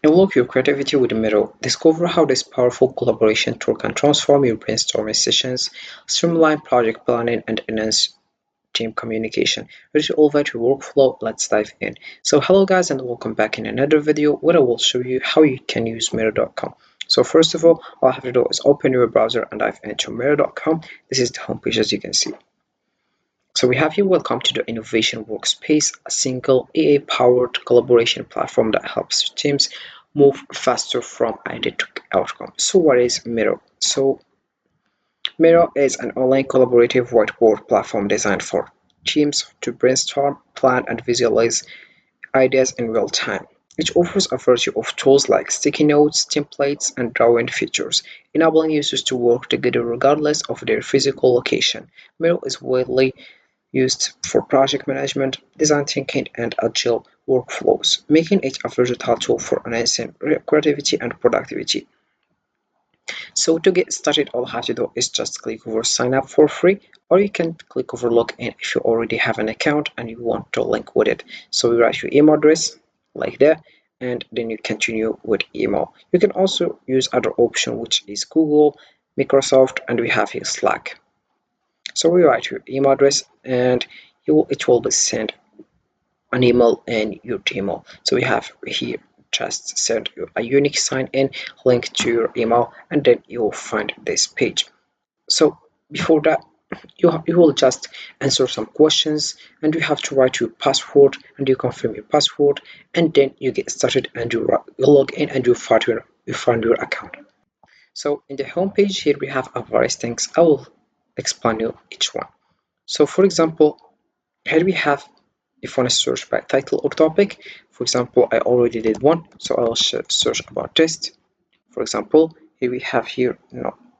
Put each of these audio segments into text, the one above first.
Unlock your creativity with Miro. Discover how this powerful collaboration tool can transform your brainstorming sessions, streamline project planning, and enhance team communication. Ready to elevate your workflow? Let's dive in. So hello guys and welcome back in another video where I will show you how you can use Miro.com. So first of all I have to do is open your browser and dive into Miro.com. This is the homepage as you can see. So we have here welcome to the Innovation Workspace, a single AI-powered collaboration platform that helps teams move faster from idea to outcome. So what is Miro? So Miro is an online collaborative whiteboard platform designed for teams to brainstorm, plan, and visualize ideas in real time. It offers a variety of tools like sticky notes, templates, and drawing features, enabling users to work together regardless of their physical location. Miro is widely used for project management, design thinking, and agile workflows, making it a versatile tool for enhancing creativity and productivity. So to get started, all you have to do is just click over sign up for free, or you can click over login if you already have an account and you want to link with it. So you write your email address like that, and then you continue with email. You can also use other option which is Google, Microsoft, and we have here Slack. So we write your email address and it will be sent an email in your email. So we have here just send you a unique sign in link to your email and then you will find this page. So before that you will just answer some questions and you have to write your password and you confirm your password and then you get started and you log in and you find your account. So in the home page here we have a various things. I will explain you each one. So for example, here we have if you want to search by title or topic. For example, I already did one, so I'll search about test. For example, here we have here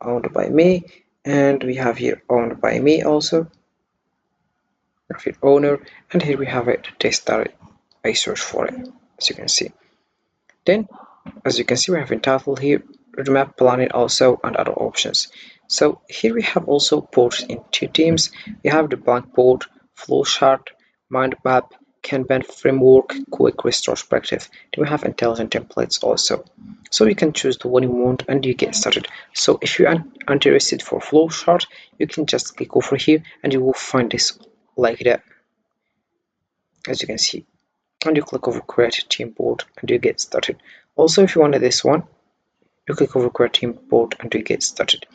owned by me, and we have here owned by me also. We have here owner, and here we have it test that I search for it, as you can see. Then, as you can see, we have entitled here, roadmap planning also, and other options. So here we have also boards in two teams. We have the blank board, flowchart, mind map, Kanban framework, quick retrospective. Then we have intelligent templates also. So you can choose the one you want and you get started. So if you are interested for flowchart, you can just click over here and you will find this like that, as you can see. And you click over create team board and you get started. Also, if you wanted this one, you click over create team board and you get started.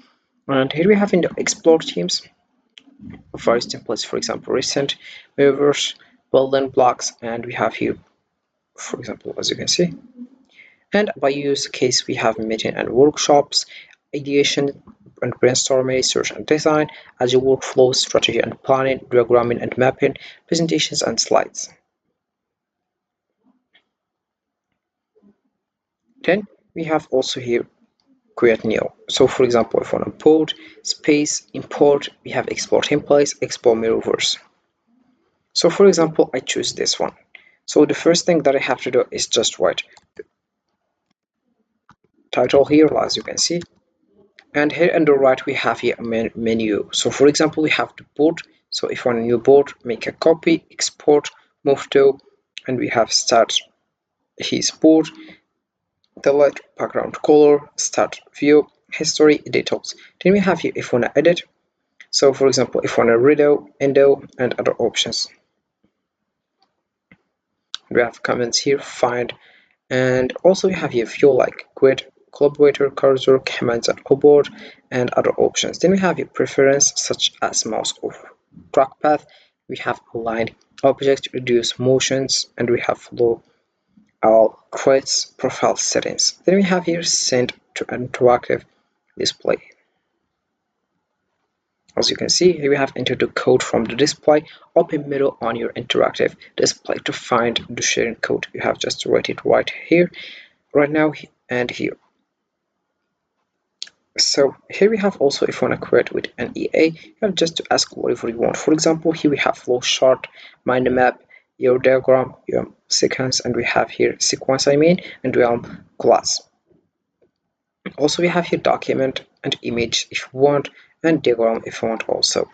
And here we have in the explore teams various templates, for example recent movers, building blocks, and we have here for example as you can see. And by use case we have meeting and workshops, ideation and brainstorming, research and design, agile workflows, strategy and planning, diagramming and mapping, presentations and slides. Then we have also here create new. So for example, if I want to import space import, we have export templates, export Miroverse. So for example, I choose this one. So the first thing that I have to do is just write title here, as you can see, and here on the right we have here a menu. So for example, we have the board. So if I want a new board, make a copy, export, move to, and we have start his board, delete background color, start view, history, details. Then we have here if we want to edit. So for example, if we want to redo, endo, and other options. We have comments here, find, and also we have here view like grid, collaborator, cursor, commands and keyboard, and other options. Then we have your preference such as mouse or trackpad. We have aligned object, reduce motions, and we have flow all creates profile settings. Then we have here send to interactive display. As you can see, here we have entered the code from the display. Open Miro on your interactive display to find the sharing code. You have just to write it right here, right now, and here. So here we have also, if you want to create with an EA, you have just to ask whatever you want. For example, here we have flow chart, mind map, your diagram, your sequence, and we have here sequence, and realm class. Also, we have here document and image if you want, and diagram if you want also.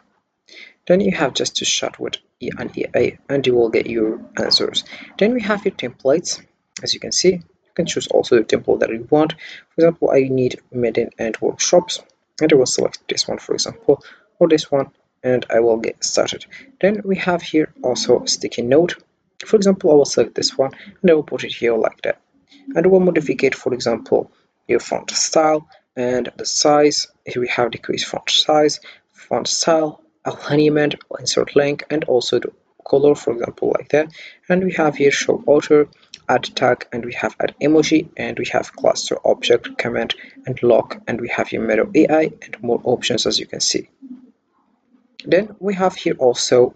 Then you have just to start with an EA and you will get your answers. Then we have your templates, as you can see. can choose also the template that you want. For example, I need meeting and workshops, and I will select this one, for example, or this one, and I will get started. Then we have here also sticky note. For example, I will select this one and I will put it here like that. And we'll modify it, for example, your font style and the size. Here we have decrease font size, font style, alignment, insert link, and also the color, for example, like that. And we have here show author, add tag, and we have add emoji, and we have cluster object, comment, and lock, and we have here Miro AI and more options, as you can see. Then we have here also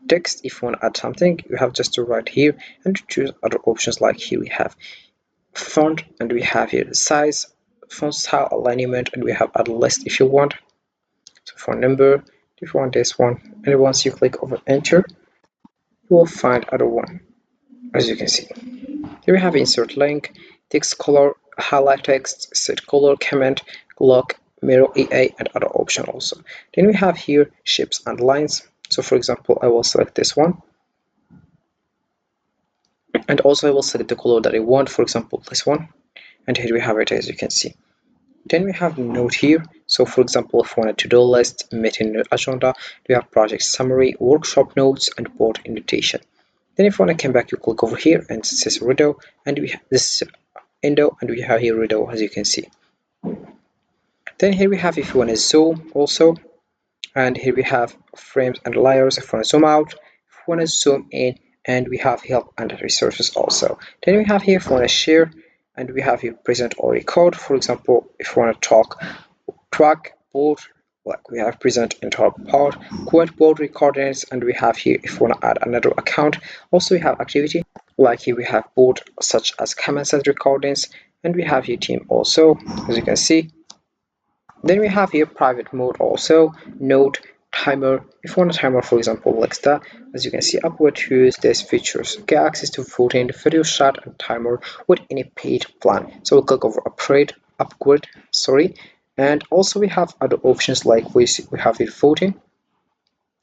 text. If you want to add something, you have just to write here and to choose other options. Like here we have font, and we have here the size, font style, alignment, and we have add list if you want. So phone number, if you want this one, and once you click over enter, you will find other one, as you can see. Here we have insert link, text color, highlight text, set color, comment, lock, Miro EA, and other option also. Then we have here shapes and lines. So for example, I will select this one, and also I will select the color that I want, for example this one, and here we have it, as you can see. Then we have note here. So for example, if we want a to-do list, meeting agenda, we have project summary, workshop notes, and board invitation. Then if you want to come back, you click over here and it says window, and we have this window, and we have here window, as you can see. Then here we have if you want to zoom also, and here we have frames and layers if you want to zoom out, if you want to zoom in, and we have help and resources also. Then we have here if you want to share, and we have here present or record. For example, if you want to talk track board, like we have present and talk part, quote board recordings, and we have here if you want to add another account. Also we have activity, like here we have board such as comments and recordings, and we have here team also, as you can see. Then we have here private mode also, note, timer. If you want a timer, for example, like that, as you can see, upward to use these features. Get access to voting, video chat, and timer with any paid plan. So we'll click over upgrade, sorry. And also we have other options like we have here voting,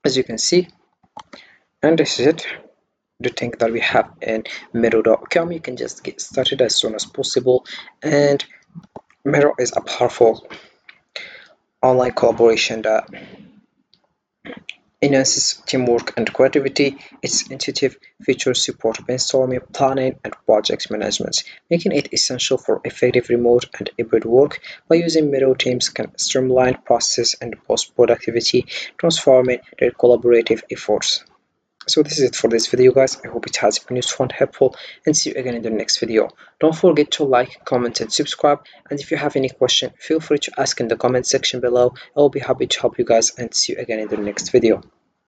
as you can see. And this is it. The thing that we have in Miro.com. You can just get started as soon as possible. And Miro is a powerful online collaboration that enhances teamwork and creativity. Its intuitive features support brainstorming, planning, and project management, making it essential for effective remote and hybrid work. By using Miro, teams can streamline processes and boost productivity, transforming their collaborative efforts. So this is it for this video, guys. I hope it has been useful and helpful, and see you again in the next video. Don't forget to like, comment, and subscribe, and if you have any question, feel free to ask in the comment section below. I will be happy to help you guys, and see you again in the next video.